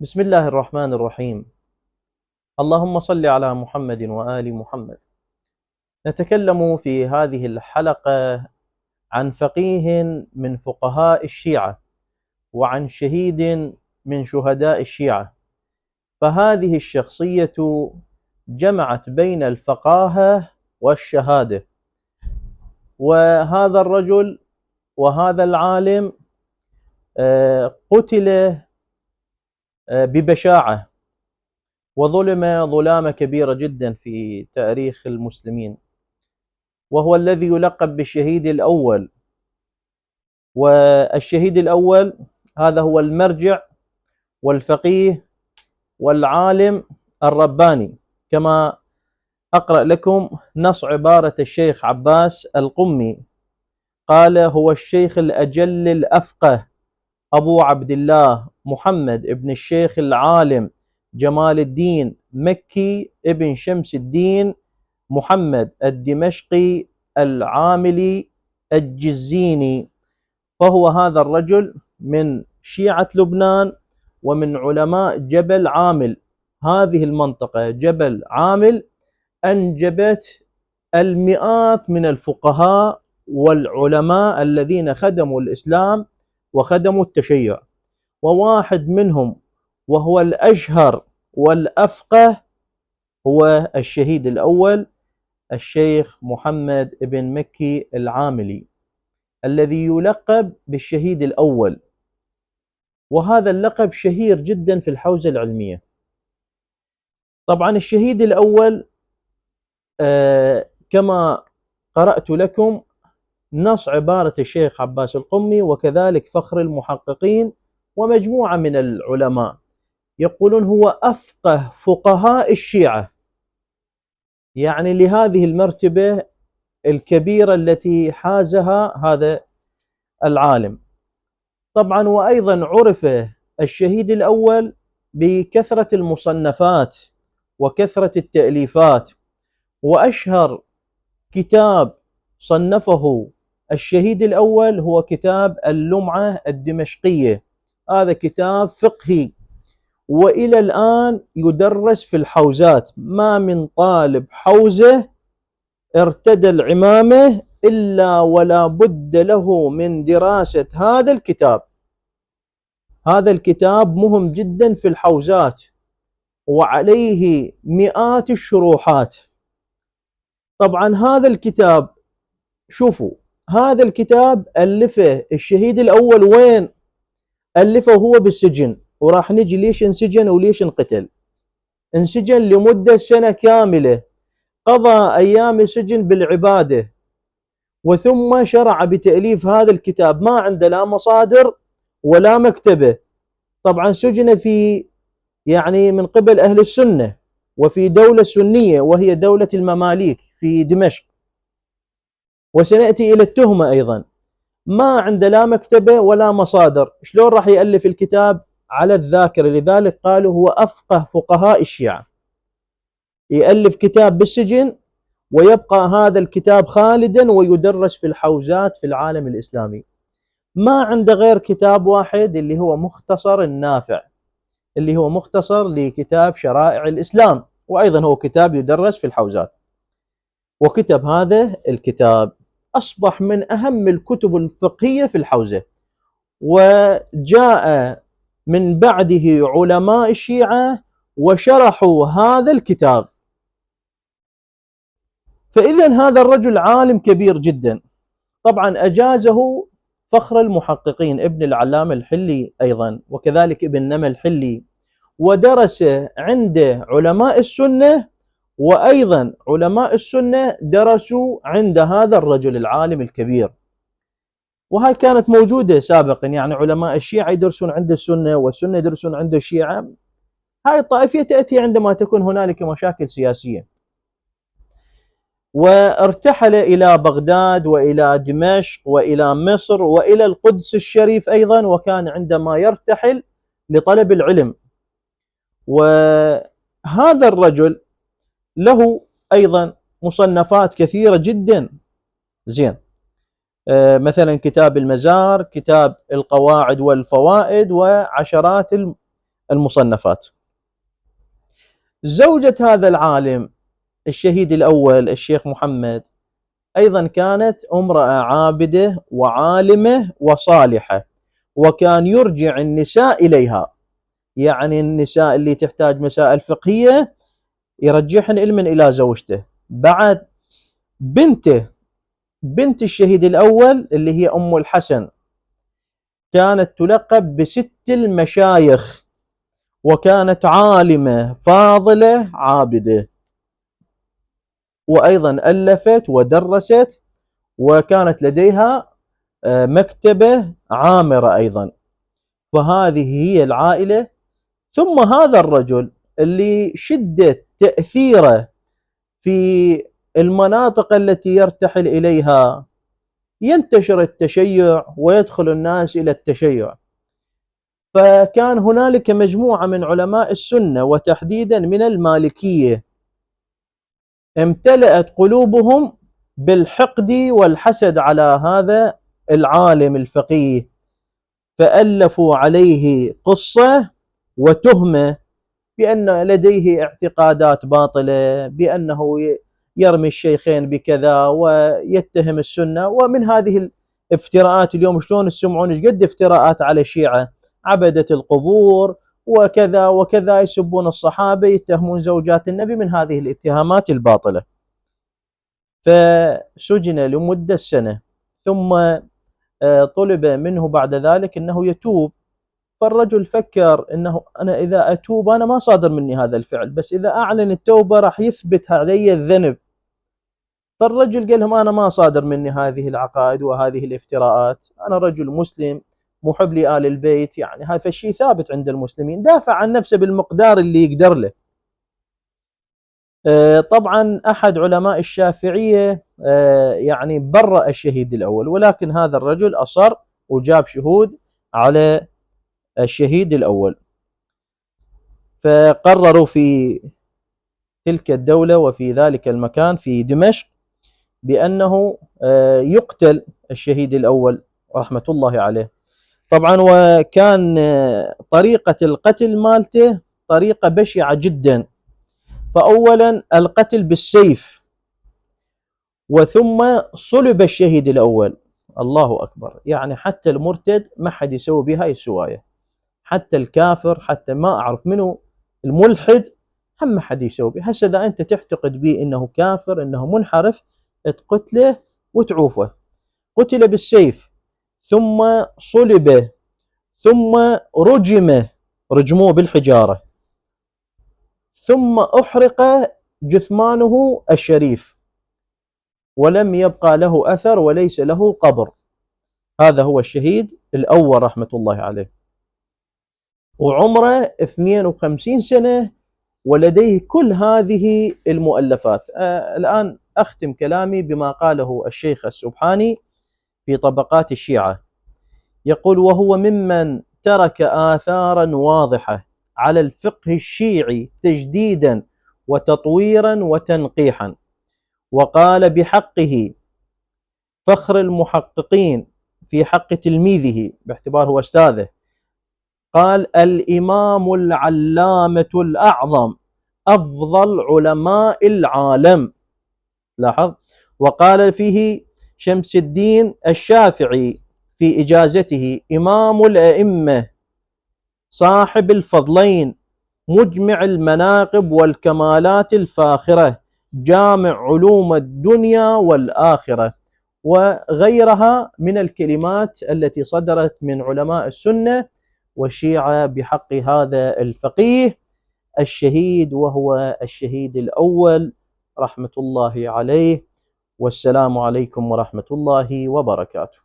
بسم الله الرحمن الرحيم. اللهم صل على محمد وآل محمد. نتكلم في هذه الحلقة عن فقيه من فقهاء الشيعة وعن شهيد من شهداء الشيعة. فهذه الشخصية جمعت بين الفقاهة والشهادة، وهذا الرجل وهذا العالم قتل ببشاعة وظلم ظلامة كبيرة جدا في تاريخ المسلمين، وهو الذي يلقب بالشهيد الأول. والشهيد الأول هذا هو المرجع والفقيه والعالم الرباني، كما أقرأ لكم نص عبارة الشيخ عباس القمي. قال: هو الشيخ الأجل الأفقه أبو عبد الله محمد ابن الشيخ العالم جمال الدين مكي ابن شمس الدين محمد الدمشقي العاملي الجزيني. فهو هذا الرجل من شيعة لبنان ومن علماء جبل عامل. هذه المنطقة جبل عامل أنجبت المئات من الفقهاء والعلماء الذين خدموا الإسلام وخدموا التشيع، وواحد منهم وهو الأشهر والأفقه هو الشهيد الأول الشيخ محمد بن مكي العاملي، الذي يلقب بالشهيد الأول. وهذا اللقب شهير جدا في الحوزة العلمية. طبعا الشهيد الأول كما قرأت لكم نص عبارة الشيخ عباس القمي وكذلك فخر المحققين ومجموعة من العلماء، يقولون هو أفقه فقهاء الشيعة، يعني لهذه المرتبة الكبيرة التي حازها هذا العالم. طبعا وأيضا عرف الشهيد الأول بكثرة المصنفات وكثرة التأليفات، وأشهر كتاب صنفه الشهيد الأول هو كتاب اللمعة الدمشقية. هذا كتاب فقهي وإلى الآن يدرس في الحوزات، ما من طالب حوزة ارتدى العمامة إلا ولا بد له من دراسة هذا الكتاب. هذا الكتاب مهم جدا في الحوزات وعليه مئات الشروحات. طبعا هذا الكتاب، شوفوا، هذا الكتاب ألفه الشهيد الأول وين؟ ألفه هو بالسجن، وراح نجي ليش انسجن وليش انقتل. انسجن لمدة سنة كاملة، قضى أيام السجن بالعبادة، وثم شرع بتأليف هذا الكتاب. ما عنده لا مصادر ولا مكتبة. طبعا سجن في من قبل أهل السنة وفي دولة سنية وهي دولة المماليك في دمشق، وسنأتي إلى التهمة أيضا. ما عنده لا مكتبة ولا مصادر، شلون راح يألف الكتاب على الذاكرة؟ لذلك قالوا هو أفقه فقهاء الشيعة. يألف كتاب بالسجن ويبقى هذا الكتاب خالدا ويدرس في الحوزات في العالم الإسلامي. ما عنده غير كتاب واحد اللي هو مختصر النافع، اللي هو مختصر لكتاب شرائع الإسلام، وأيضا هو كتاب يدرس في الحوزات. وكتب هذا الكتاب أصبح من أهم الكتب الفقهية في الحوزة، وجاء من بعده علماء الشيعة وشرحوا هذا الكتاب. فإذا هذا الرجل عالم كبير جدا. طبعا أجازه فخر المحققين ابن العلامة الحلي أيضا، وكذلك ابن نمى الحلي، ودرس عند علماء السنة، وأيضا علماء السنة درسوا عند هذا الرجل العالم الكبير. وهاي كانت موجودة سابقا، علماء الشيعة يدرسون عند السنة والسنة يدرسون عند الشيعة. هاي الطائفية تأتي عندما تكون هنالك مشاكل سياسية. وارتحل إلى بغداد وإلى دمشق وإلى مصر وإلى القدس الشريف أيضا، وكان عندما يرتحل لطلب العلم. وهذا الرجل له أيضا مصنفات كثيرة جدا. زين، مثلا كتاب المزار، كتاب القواعد والفوائد، وعشرات المصنفات. زوجة هذا العالم الشهيد الأول الشيخ محمد أيضا كانت امرأة عابدة وعالمة وصالحة، وكان يرجع النساء إليها، يعني النساء اللي تحتاج مسائل فقهية يرجحن علما إلى زوجته. بعد بنته بنت الشهيد الأول اللي هي أم الحسن كانت تلقب بست المشايخ، وكانت عالمة فاضلة عابدة، وأيضا ألفت ودرست، وكانت لديها مكتبة عامرة أيضا. فهذه هي العائلة. ثم هذا الرجل اللي شدة تأثيره في المناطق التي يرتحل إليها ينتشر التشيع ويدخل الناس إلى التشيع، فكان هنالك مجموعة من علماء السنة وتحديدا من المالكية امتلأت قلوبهم بالحقد والحسد على هذا العالم الفقيه، فألفوا عليه قصة وتهمة بأن لديه اعتقادات باطلة، بأنه يرمي الشيخين بكذا ويتهم السنة. ومن هذه الافتراءات اليوم شلون تسمعون ايش قد افتراءات على الشيعة، عبدة القبور وكذا وكذا، يسبون الصحابة، يتهمون زوجات النبي، من هذه الاتهامات الباطلة. فسجن لمدة سنة، ثم طلب منه بعد ذلك أنه يتوب. فالرجل فكر أنه أنا إذا أتوب أنا ما صادر مني هذا الفعل، بس إذا أعلن التوبة راح يثبت علي الذنب. فالرجل قال لهم أنا ما صادر مني هذه العقائد وهذه الافتراءات، أنا رجل مسلم محب لآل البيت، يعني هذا الشيء ثابت عند المسلمين. دافع عن نفسه بالمقدار اللي يقدر له. طبعا أحد علماء الشافعية يعني برأ الشهيد الأول، ولكن هذا الرجل أصر وجاب شهود على الشهيد الأول. فقرروا في تلك الدولة وفي ذلك المكان في دمشق بأنه يقتل الشهيد الأول رحمة الله عليه. طبعا وكان طريقة القتل مالته طريقة بشعة جدا. فأولا القتل بالسيف، وثم صلب الشهيد الأول. الله أكبر، يعني حتى المرتد ما حد يسوي بها السواية، حتى الكافر، حتى ما أعرف منه الملحد هم حد يسوي به. هسه إذا أنت تعتقد به إنه كافر إنه منحرف تقتله وتعوفه. قتل بالسيف، ثم صلب، ثم رجموه بالحجارة، ثم أحرق جثمانه الشريف، ولم يبقى له أثر وليس له قبر. هذا هو الشهيد الأول رحمة الله عليه، وعمره 52 سنة ولديه كل هذه المؤلفات. الآن أختم كلامي بما قاله الشيخ السبحاني في طبقات الشيعة. يقول: وهو ممن ترك آثارا واضحة على الفقه الشيعي تجديدا وتطويرا وتنقيحا، وقال بحقه فخر المحققين في حق تلميذه باعتباره هو أستاذه، قال: الإمام العلامة الأعظم أفضل علماء العالم. لاحظ. وقال فيه شمس الدين الشافعي في إجازته: إمام الأئمة صاحب الفضلين مجمع المناقب والكمالات الفاخرة جامع علوم الدنيا والآخرة، وغيرها من الكلمات التي صدرت من علماء السنة والشيعة بحق هذا الفقيه الشهيد، وهو الشهيد الأول رحمة الله عليه. والسلام عليكم ورحمة الله وبركاته.